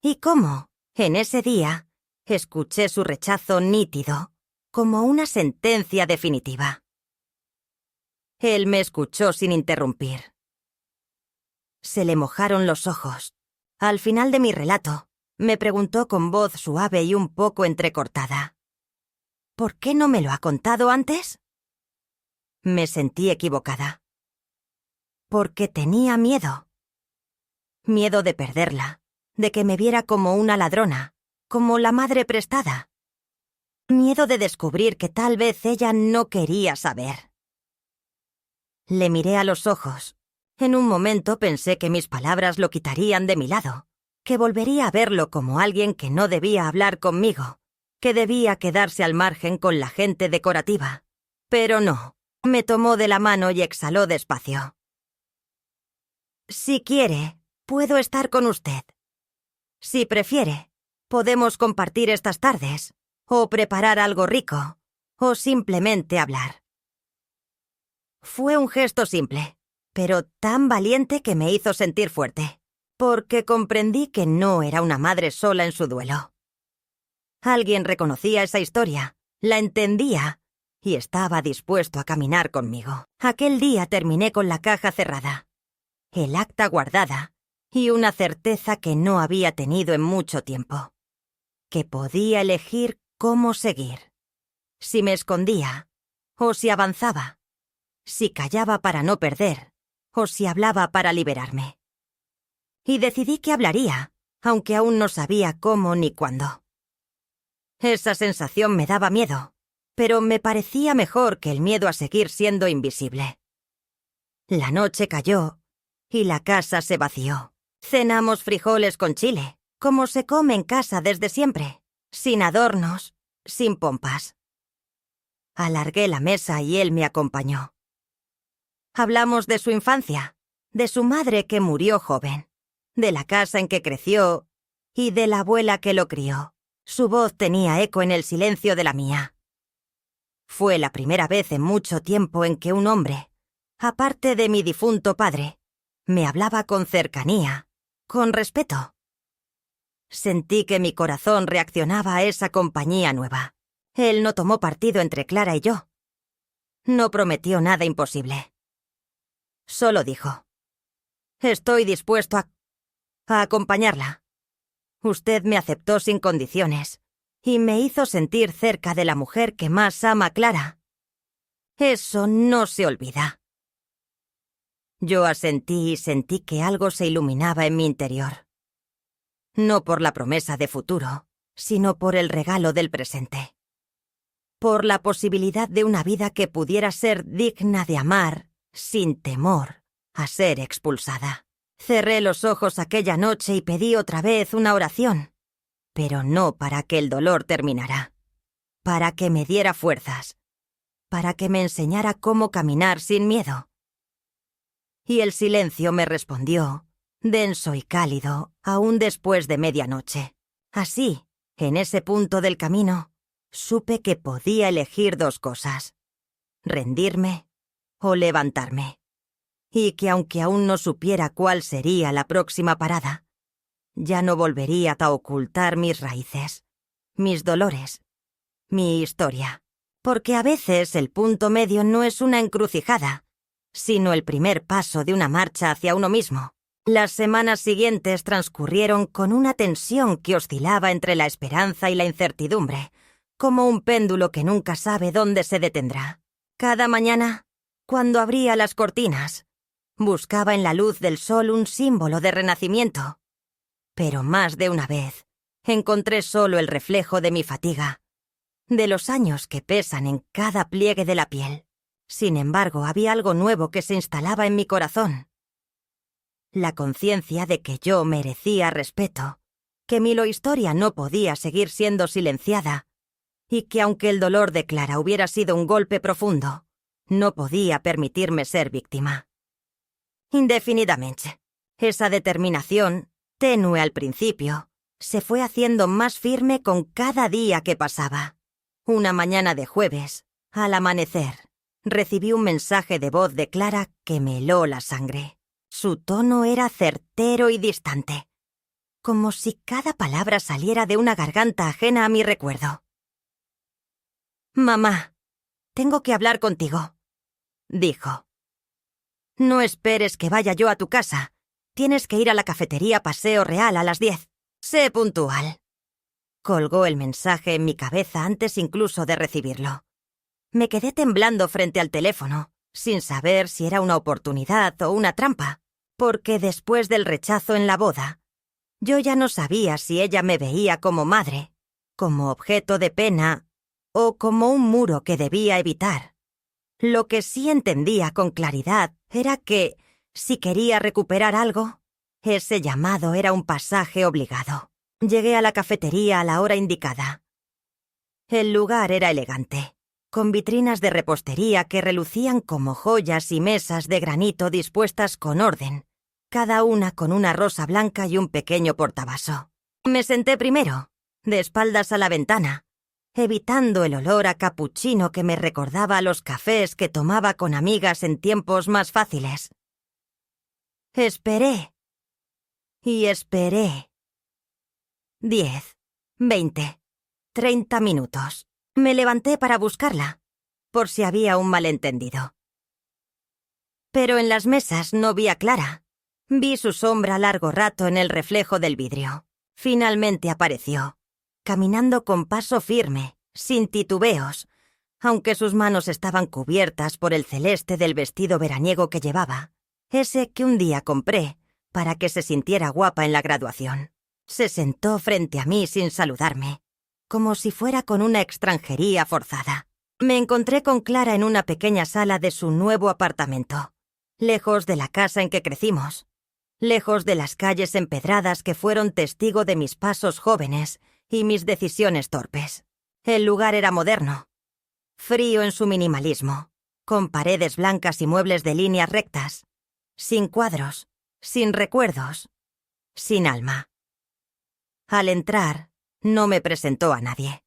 Y cómo, en ese día, escuché su rechazo nítido, como una sentencia definitiva. Él me escuchó sin interrumpir. Se le mojaron los ojos. Al final de mi relato, me preguntó con voz suave y un poco entrecortada: ¿por qué no me lo ha contado antes? Me sentí equivocada. Porque tenía miedo. Miedo de perderla, de que me viera como una ladrona, como la madre prestada. Miedo de descubrir que tal vez ella no quería saber. Le miré a los ojos. En un momento pensé que mis palabras lo quitarían de mi lado, que volvería a verlo como alguien que no debía hablar conmigo, que debía quedarse al margen con la gente decorativa. Pero no, me tomó de la mano y exhaló despacio. Si quiere, puedo estar con usted. Si prefiere, podemos compartir estas tardes, o preparar algo rico, o simplemente hablar. Fue un gesto simple, pero tan valiente que me hizo sentir fuerte, porque comprendí que no era una madre sola en su duelo. Alguien reconocía esa historia, la entendía, y estaba dispuesto a caminar conmigo. Aquel día terminé con la caja cerrada, el acta guardada, y una certeza que no había tenido en mucho tiempo, que podía elegir cómo seguir, si me escondía, o si avanzaba, si callaba para no perder, o si hablaba para liberarme. Y decidí que hablaría, aunque aún no sabía cómo ni cuándo. Esa sensación me daba miedo, pero me parecía mejor que el miedo a seguir siendo invisible. La noche cayó y la casa se vació. Cenamos frijoles con chile, como se come en casa desde siempre, sin adornos, sin pompas. Alargué la mesa y él me acompañó. Hablamos de su infancia, de su madre que murió joven, de la casa en que creció y de la abuela que lo crió. Su voz tenía eco en el silencio de la mía. Fue la primera vez en mucho tiempo en que un hombre, aparte de mi difunto padre, me hablaba con cercanía, con respeto. Sentí que mi corazón reaccionaba a esa compañía nueva. Él no tomó partido entre Clara y yo. No prometió nada imposible. Solo dijo: estoy dispuesto a acompañarla. Usted me aceptó sin condiciones y me hizo sentir cerca de la mujer que más ama a Clara. Eso no se olvida. Yo asentí y sentí que algo se iluminaba en mi interior. No por la promesa de futuro, sino por el regalo del presente. Por la posibilidad de una vida que pudiera ser digna de amar, sin temor a ser expulsada. Cerré los ojos aquella noche y pedí otra vez una oración, pero no para que el dolor terminara, para que me diera fuerzas, para que me enseñara cómo caminar sin miedo. y el silencio me respondió, denso y cálido, aún después de medianoche. Así, en ese punto del camino, supe que podía elegir 2 cosas: rendirme o levantarme. Y que aunque aún no supiera cuál sería la próxima parada, ya no volvería a ocultar mis raíces, mis dolores, mi historia. Porque a veces el punto medio no es una encrucijada, sino el primer paso de una marcha hacia uno mismo. Las semanas siguientes transcurrieron con una tensión que oscilaba entre la esperanza y la incertidumbre, como un péndulo que nunca sabe dónde se detendrá. Cada mañana, cuando abría las cortinas, buscaba en la luz del sol un símbolo de renacimiento. Pero más de una vez encontré solo el reflejo de mi fatiga, de los años que pesan en cada pliegue de la piel. Sin embargo, había algo nuevo que se instalaba en mi corazón. La conciencia de que yo merecía respeto, que mi historia no podía seguir siendo silenciada, y que aunque el dolor de Clara hubiera sido un golpe profundo, no podía permitirme ser víctima. Indefinidamente, esa determinación, tenue al principio, se fue haciendo más firme con cada día que pasaba. Una mañana de jueves, al amanecer, recibí un mensaje de voz de Clara que me heló la sangre. Su tono era certero y distante, como si cada palabra saliera de una garganta ajena a mi recuerdo. «Mamá, tengo que hablar contigo», dijo. «No esperes que vaya yo a tu casa. Tienes que ir a la cafetería Paseo Real a las 10. Sé puntual». Colgó el mensaje en mi cabeza antes incluso de recibirlo. Me quedé temblando frente al teléfono, sin saber si era una oportunidad o una trampa, porque después del rechazo en la boda, yo ya no sabía si ella me veía como madre, como objeto de pena o como un muro que debía evitar. Lo que sí entendía con claridad era que, si quería recuperar algo, ese llamado era un pasaje obligado. Llegué a la cafetería a la hora indicada. El lugar era elegante, con vitrinas de repostería que relucían como joyas y mesas de granito dispuestas con orden, cada una con una rosa blanca y un pequeño portavaso. Me senté primero, de espaldas a la ventana, evitando el olor a capuchino que me recordaba a los cafés que tomaba con amigas en tiempos más fáciles. Esperé. Y esperé. 10, 20, 30 minutos. Me levanté para buscarla, por si había un malentendido. Pero en las mesas no vi a Clara. Vi su sombra largo rato en el reflejo del vidrio. Finalmente apareció, caminando con paso firme, sin titubeos, aunque sus manos estaban cubiertas por el celeste del vestido veraniego que llevaba, ese que un día compré para que se sintiera guapa en la graduación. Se sentó frente a mí sin saludarme, como si fuera con una extranjería forzada. Me encontré con Clara en una pequeña sala de su nuevo apartamento, lejos de la casa en que crecimos, lejos de las calles empedradas que fueron testigo de mis pasos jóvenes y mis decisiones torpes. El lugar era moderno, frío en su minimalismo, con paredes blancas y muebles de líneas rectas, sin cuadros, sin recuerdos, sin alma. Al entrar, no me presentó a nadie.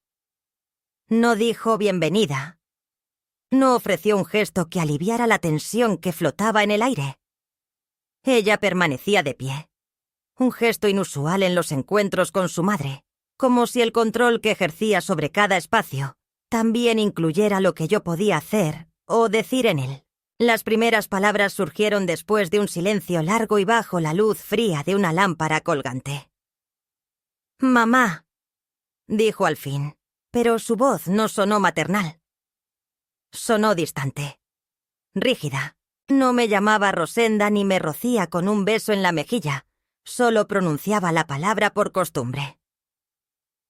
No dijo bienvenida. No ofreció un gesto que aliviara la tensión que flotaba en el aire. Ella permanecía de pie, un gesto inusual en los encuentros con su madre, como si el control que ejercía sobre cada espacio también incluyera lo que yo podía hacer o decir en él. Las primeras palabras surgieron después de un silencio largo y bajo la luz fría de una lámpara colgante. «Mamá», dijo al fin, pero su voz no sonó maternal. Sonó distante, rígida. No me llamaba Rosenda ni me rocía con un beso en la mejilla, solo pronunciaba la palabra por costumbre.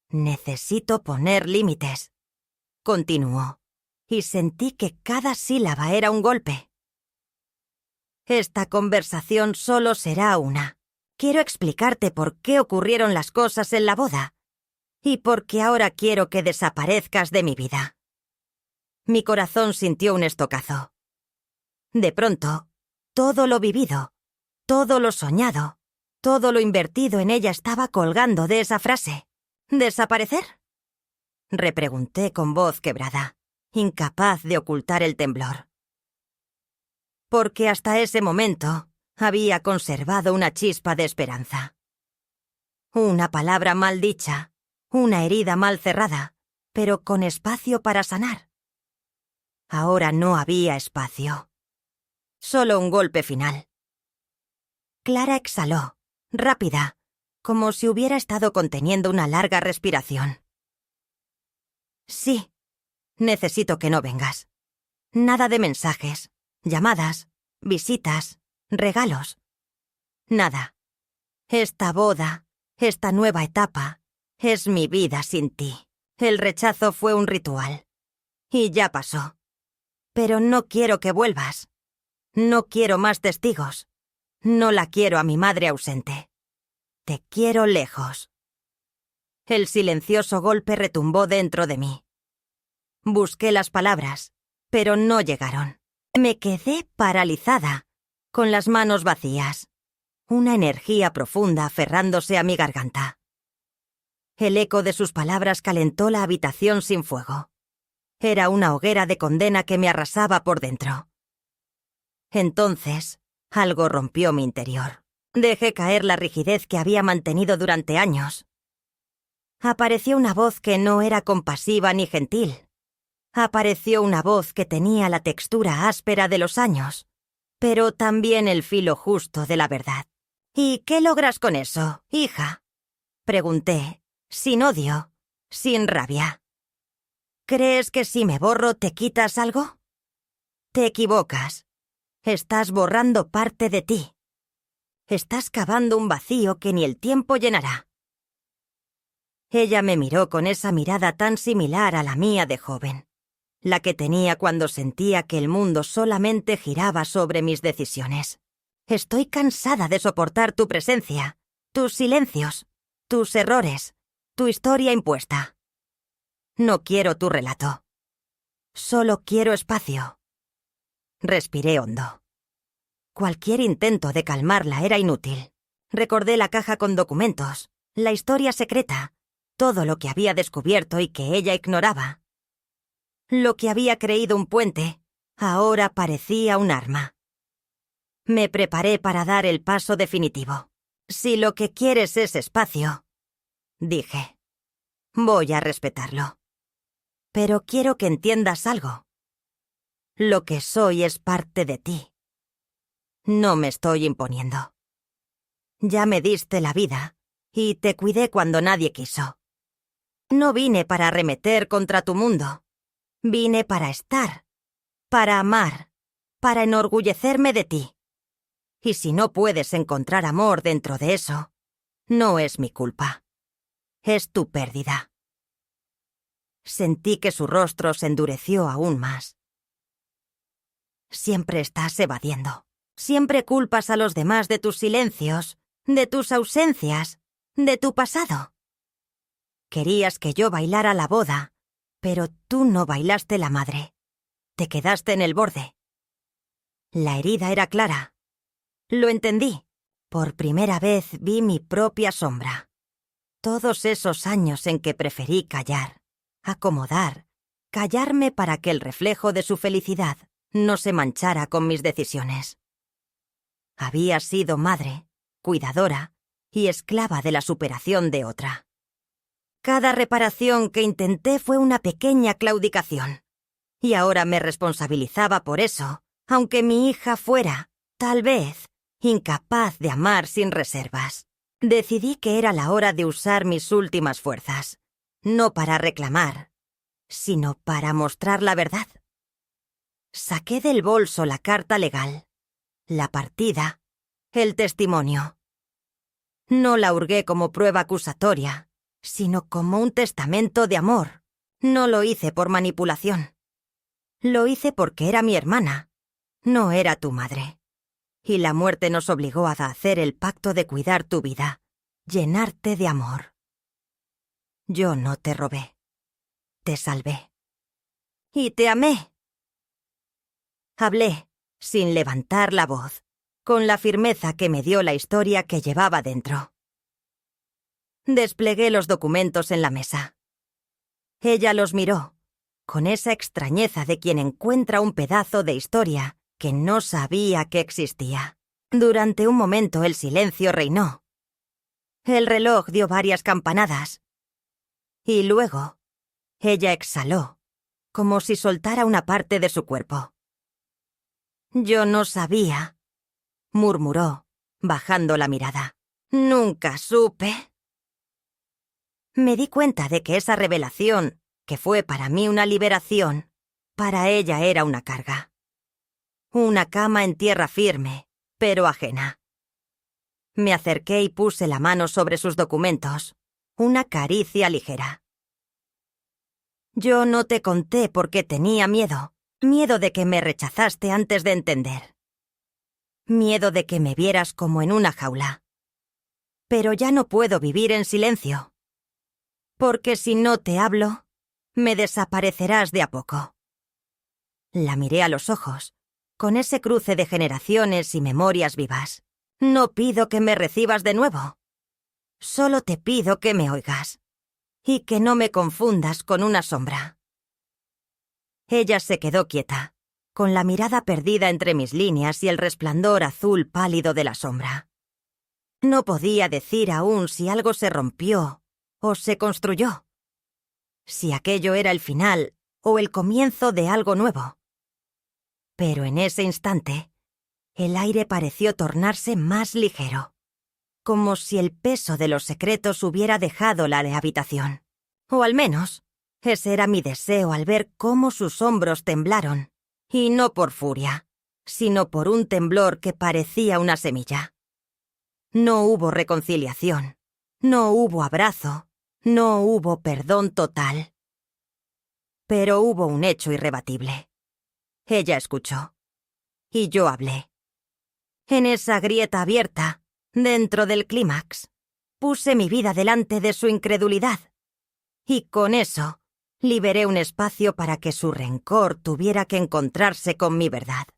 «Necesito poner límites», continuó, y sentí que cada sílaba era un golpe. «Esta conversación solo será una. Quiero explicarte por qué ocurrieron las cosas en la boda, y por qué ahora quiero que desaparezcas de mi vida». Mi corazón sintió un estocazo. De pronto, Todo lo vivido, todo lo soñado, todo lo invertido en ella estaba colgando de esa frase. ¿Desaparecer? Repregunté con voz quebrada, incapaz de ocultar el temblor. Porque hasta ese momento había conservado una chispa de esperanza. Una palabra mal dicha, una herida mal cerrada, pero con espacio para sanar. Ahora no había espacio. Solo un golpe final. Clara exhaló, rápida, como si hubiera estado conteniendo una larga respiración. Sí, necesito que no vengas. Nada de mensajes, llamadas, visitas, regalos. Nada. Esta boda, esta nueva etapa, es mi vida sin ti. El rechazo fue un ritual. Y ya pasó. Pero no quiero que vuelvas. No quiero más testigos. No la quiero a mi madre ausente. Te quiero lejos. El silencioso golpe retumbó dentro de mí. Busqué las palabras, pero no llegaron. Me quedé paralizada, con las manos vacías. Una energía profunda aferrándose a mi garganta. El eco de sus palabras calentó la habitación sin fuego. Era una hoguera de condena que me arrasaba por dentro. Entonces, algo rompió mi interior. Dejé caer la rigidez que había mantenido durante años. Apareció una voz que no era compasiva ni gentil. Apareció una voz que tenía la textura áspera de los años, pero también el filo justo de la verdad. ¿Y qué logras con eso, hija? Pregunté, sin odio, sin rabia. ¿Crees que si me borro te quitas algo? Te equivocas. Estás borrando parte de ti. Estás cavando un vacío que ni el tiempo llenará. Ella me miró con esa mirada tan similar a la mía de joven, la que tenía cuando sentía que el mundo solamente giraba sobre mis decisiones. Estoy cansada de soportar tu presencia, tus silencios, tus errores, tu historia impuesta. No quiero tu relato. Solo quiero espacio. Respiré hondo. Cualquier intento de calmarla era inútil. Recordé la caja con documentos, la historia secreta, todo lo que había descubierto y que ella ignoraba. Lo que había creído un puente, ahora parecía un arma. Me preparé para dar el paso definitivo. Si lo que quieres es espacio, dije, voy a respetarlo. Pero quiero que entiendas algo. Lo que soy es parte de ti. No me estoy imponiendo. Ya me diste la vida y te cuidé cuando nadie quiso. No vine para arremeter contra tu mundo. Vine para estar, para amar, para enorgullecerme de ti. Y si no puedes encontrar amor dentro de eso, no es mi culpa. Es tu pérdida. Sentí que su rostro se endureció aún más. Siempre estás evadiendo. Siempre culpas a los demás de tus silencios, de tus ausencias, de tu pasado. Querías que yo bailara la boda, pero tú no bailaste la madre. Te quedaste en el borde. La herida era clara. Lo entendí. Por primera vez vi mi propia sombra. Todos esos años en que preferí callar, acomodar, callarme para que el reflejo de su felicidad no se manchara con mis decisiones. Había sido madre, cuidadora y esclava de la superación de otra. Cada reparación que intenté fue una pequeña claudicación. Y ahora me responsabilizaba por eso, aunque mi hija fuera, tal vez, incapaz de amar sin reservas. Decidí que era la hora de usar mis últimas fuerzas, no para reclamar, sino para mostrar la verdad. Saqué del bolso la carta legal, la partida, el testimonio. No la hurgué como prueba acusatoria, sino como un testamento de amor. No lo hice por manipulación. Lo hice porque era mi hermana, no era tu madre. Y la muerte nos obligó a hacer el pacto de cuidar tu vida, llenarte de amor. Yo no te robé. Te salvé. Y te amé. Hablé, sin levantar la voz, con la firmeza que me dio la historia que llevaba dentro. Desplegué los documentos en la mesa. Ella los miró, con esa extrañeza de quien encuentra un pedazo de historia que no sabía que existía. Durante un momento el silencio reinó. El reloj dio varias campanadas. Y luego, ella exhaló, como si soltara una parte de su cuerpo. «Yo no sabía», murmuró, bajando la mirada. «Nunca supe». Me di cuenta de que esa revelación, que fue para mí una liberación, para ella era una carga. Una cama en tierra firme, pero ajena. Me acerqué y puse la mano sobre sus documentos, una caricia ligera. «Yo no te conté porque tenía miedo de que me rechazaste antes de entender. Miedo de que me vieras como en una jaula. Pero ya no puedo vivir en silencio. Porque si no te hablo, me desaparecerás de a poco». La miré a los ojos, con ese cruce de generaciones y memorias vivas. «No pido que me recibas de nuevo. Solo te pido que me oigas. Y que no me confundas con una sombra». Ella se quedó quieta, con la mirada perdida entre mis líneas y el resplandor azul pálido de la sombra. No podía decir aún si algo se rompió o se construyó. Si aquello era el final o el comienzo de algo nuevo. Pero en ese instante, el aire pareció tornarse más ligero, como si el peso de los secretos hubiera dejado la habitación. O al menos, ese era mi deseo al ver cómo sus hombros temblaron, y no por furia, sino por un temblor que parecía una semilla. No hubo reconciliación, no hubo abrazo, no hubo perdón total. Pero hubo un hecho irrebatible. Ella escuchó, y yo hablé. En esa grieta abierta, dentro del clímax, puse mi vida delante de su incredulidad, y con eso liberé un espacio para que su rencor tuviera que encontrarse con mi verdad.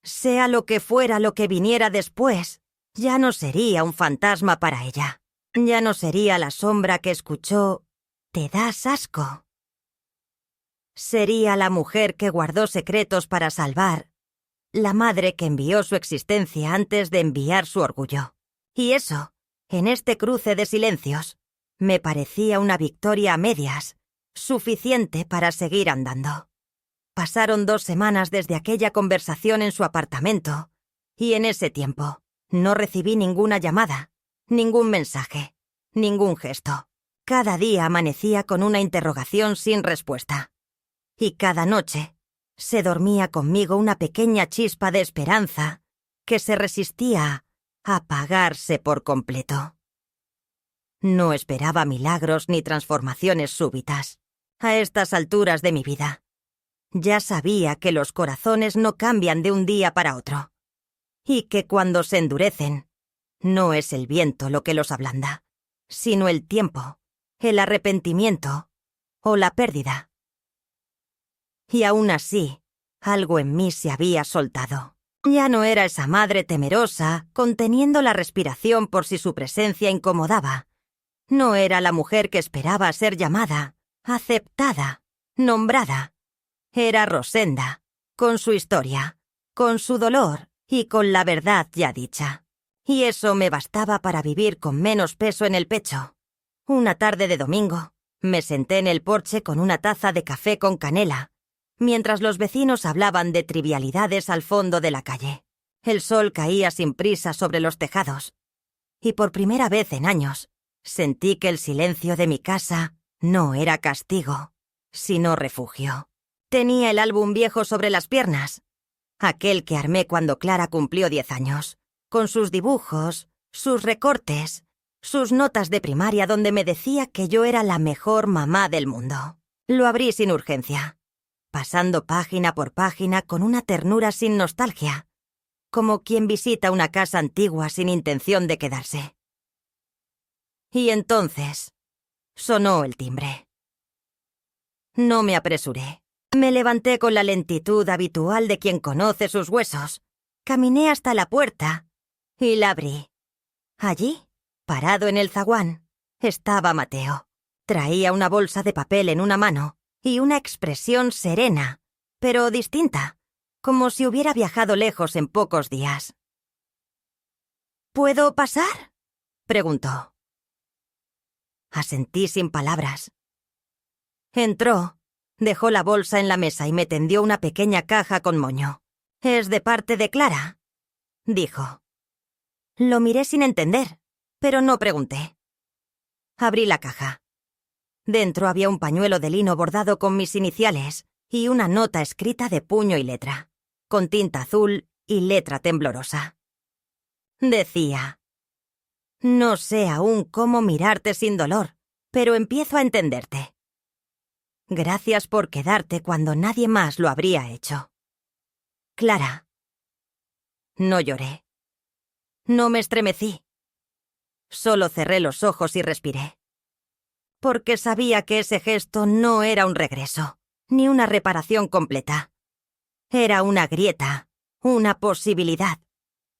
Sea lo que fuera lo que viniera después, ya no sería un fantasma para ella. Ya no sería la sombra que escuchó «¿Te das asco?». Sería la mujer que guardó secretos para salvar, la madre que envió su existencia antes de enviar su orgullo. Y eso, en este cruce de silencios, me parecía una victoria a medias, suficiente para seguir andando. Pasaron 2 semanas desde aquella conversación en su apartamento, y en ese tiempo no recibí ninguna llamada, ningún mensaje, ningún gesto. Cada día amanecía con una interrogación sin respuesta. Y cada noche se dormía conmigo una pequeña chispa de esperanza que se resistía a apagarse por completo. No esperaba milagros ni transformaciones súbitas. A estas alturas de mi vida, ya sabía que los corazones no cambian de un día para otro, y que cuando se endurecen, no es el viento lo que los ablanda, sino el tiempo, el arrepentimiento o la pérdida. Y aún así, algo en mí se había soltado. Ya no era esa madre temerosa, conteniendo la respiración por si su presencia incomodaba. No era la mujer que esperaba ser llamada, aceptada, nombrada. Era Rosenda, con su historia, con su dolor y con la verdad ya dicha. Y eso me bastaba para vivir con menos peso en el pecho. Una tarde de domingo, me senté en el porche con una taza de café con canela, mientras los vecinos hablaban de trivialidades al fondo de la calle. El sol caía sin prisa sobre los tejados, y por primera vez en años, sentí que el silencio de mi casa no era castigo, sino refugio. Tenía el álbum viejo sobre las piernas, aquel que armé cuando Clara cumplió 10 años, con sus dibujos, sus recortes, sus notas de primaria donde me decía que yo era la mejor mamá del mundo. Lo abrí sin urgencia, pasando página por página con una ternura sin nostalgia, como quien visita una casa antigua sin intención de quedarse. Y entonces sonó el timbre. No me apresuré. Me levanté con la lentitud habitual de quien conoce sus huesos, Caminé hasta la puerta y la abrí. Allí, parado en el zaguán, estaba Mateo. Traía una bolsa de papel en una mano y una expresión serena, pero distinta, como si hubiera viajado lejos en pocos días. ¿Puedo pasar?, preguntó. Asentí sin palabras. Entró, dejó la bolsa en la mesa y me tendió una pequeña caja con moño. «¿Es de parte de Clara?», dijo. Lo miré sin entender, pero no pregunté. Abrí la caja. Dentro había un pañuelo de lino bordado con mis iniciales y una nota escrita de puño y letra, con tinta azul y letra temblorosa. Decía: «No sé aún cómo mirarte sin dolor, pero empiezo a entenderte. Gracias por quedarte cuando nadie más lo habría hecho. Clara». No lloré. No me estremecí. Solo cerré los ojos y respiré. Porque sabía que ese gesto no era un regreso, ni una reparación completa. Era una grieta, una posibilidad.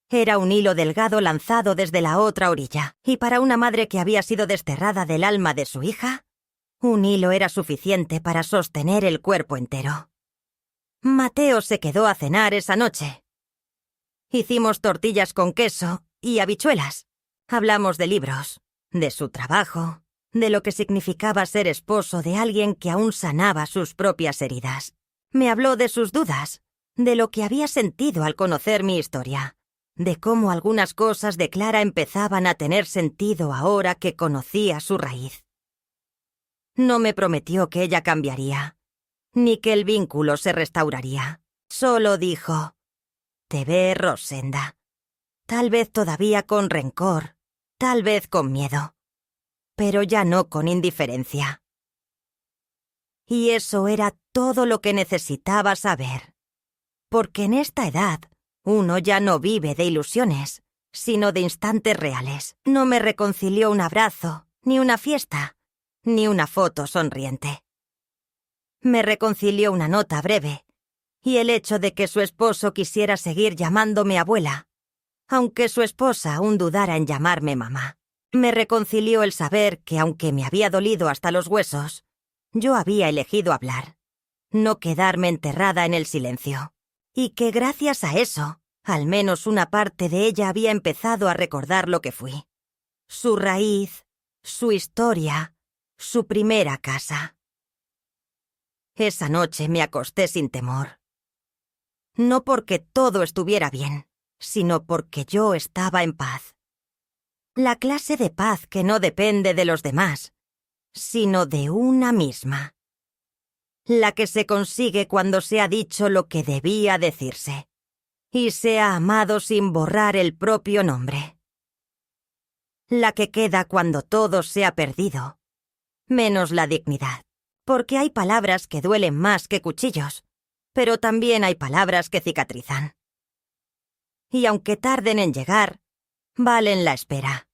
Era un hilo delgado lanzado desde la otra orilla, y para una madre que había sido desterrada del alma de su hija, un hilo era suficiente para sostener el cuerpo entero. Mateo se quedó a cenar esa noche. Hicimos tortillas con queso y habichuelas. Hablamos de libros, de su trabajo, de lo que significaba ser esposo de alguien que aún sanaba sus propias heridas. Me habló de sus dudas, de lo que había sentido al conocer mi historia, de cómo algunas cosas de Clara empezaban a tener sentido ahora que conocía su raíz. No me prometió que ella cambiaría, ni que el vínculo se restauraría. Solo dijo: «Te ve, Rosenda. Tal vez todavía con rencor, tal vez con miedo, pero ya no con indiferencia». Y eso era todo lo que necesitaba saber. Porque en esta edad, uno ya no vive de ilusiones, sino de instantes reales. No me reconcilió un abrazo, ni una fiesta, ni una foto sonriente. Me reconcilió una nota breve, y el hecho de que su esposo quisiera seguir llamándome abuela, aunque su esposa aún dudara en llamarme mamá. Me reconcilió el saber que, aunque me había dolido hasta los huesos, yo había elegido hablar, no quedarme enterrada en el silencio, y que gracias a eso, al menos una parte de ella había empezado a recordar lo que fui. Su raíz, su historia, su primera casa. Esa noche me acosté sin temor. No porque todo estuviera bien, sino porque yo estaba en paz. La clase de paz que no depende de los demás, sino de una misma. La que se consigue cuando se ha dicho lo que debía decirse, y se ha amado sin borrar el propio nombre. La que queda cuando todo se ha perdido, menos la dignidad, porque hay palabras que duelen más que cuchillos, pero también hay palabras que cicatrizan. Y aunque tarden en llegar, valen la espera.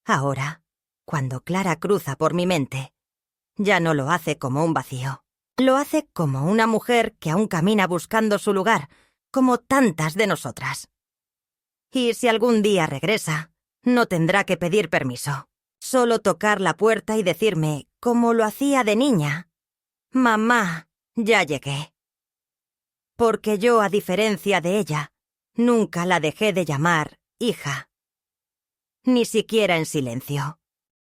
Ahora, cuando Clara cruza por mi mente, ya no lo hace como un vacío. Lo hace como una mujer que aún camina buscando su lugar, como tantas de nosotras. Y si algún día regresa, no tendrá que pedir permiso. Solo tocar la puerta y decirme, como lo hacía de niña: «Mamá, ya llegué». Porque yo, a diferencia de ella, nunca la dejé de llamar hija. Ni siquiera en silencio.